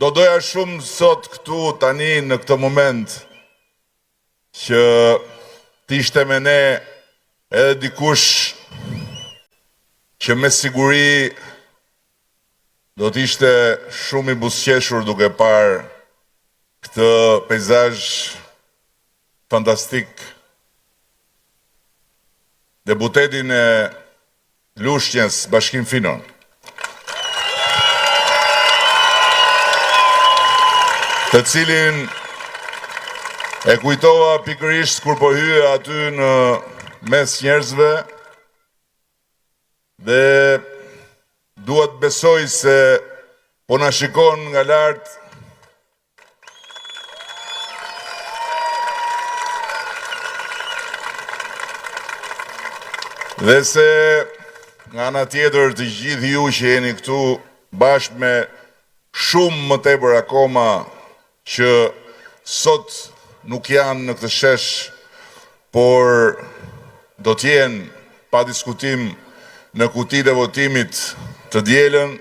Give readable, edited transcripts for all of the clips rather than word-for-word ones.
Do doja shumë sot këtu tani në këtë moment që t'ishte me ne edhe dikush që me siguri do t'ishte shumë i buzëqeshur duke parë këtë peizazh fantastik. Deputetin e Lushnjës, Bashkim Finon. Të cilin e kujtova pikërisht kur po hyje aty në mes njerëzve dhe duhet besoj se po na shikon nga lart dhe se nga ana tjetër të gjithë ju që jeni këtu bashkë me shumë më tepër akoma që sot nuk janë në këtë shesh, por do t'jenë pa diskutim në kutitë e votimit të dielën,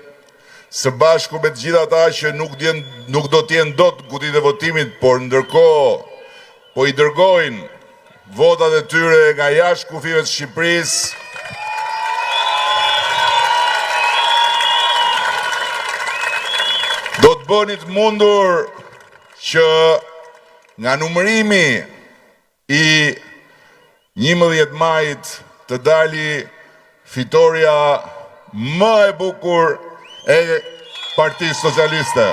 së bashku me të gjithë ata që nuk do t'jenë dot në kutitë e votimit, por ndërkohë po i dërgojnë votat e tyre nga jashtë kufive të Shqipërisë. Do të bëni të mundur që nga numërimi i 11 majit të dali fitoria më e bukur e Partisë Socialiste.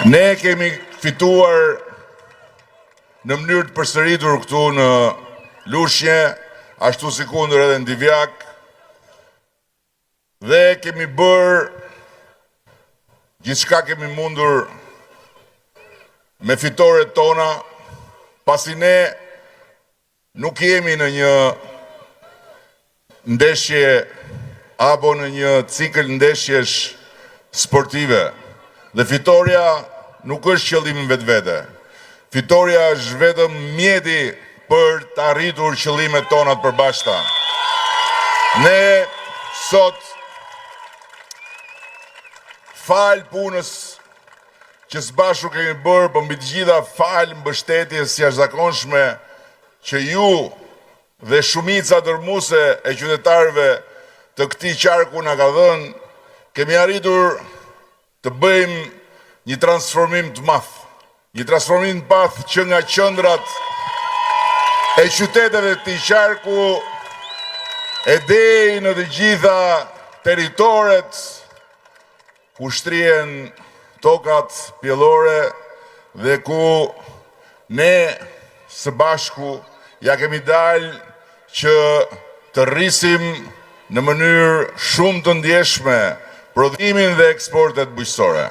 Ne kemi fituar në mënyrë të përsëritur këtu në Lushnjë, ashtu si kundër edhe në Divjak, dhe kemi bërë gjithçka kemi mundur me fitoret tona, pasi ne nuk jemi në një ndeshje apo në një cikël ndeshjesh sportive. Dhe fitoria nuk është qëllimi vetvete. Fitoria është vetëm mjeti për të arritur qëllimet tona të përbashkëta. Ne sot falë punës që së bashku kemi bërë, për mbi të gjitha falë mbështetjes jashtëzakonshme që ju dhe shumica dërmuese e qytetarëve të këtij qarku na ka dhënë, kemi arritur të bëjmë një transformim të madh. Një transformim të madh që nga qendrat e qyteteve të këtij qarku e deri në të gjitha territoret ku shtrihen tokat pjellore dhe ku ne së bashku ja kemi dalë që të rrisim në mënyrë shumë të ndjeshme prodhimin dhe eksportet bujqësore.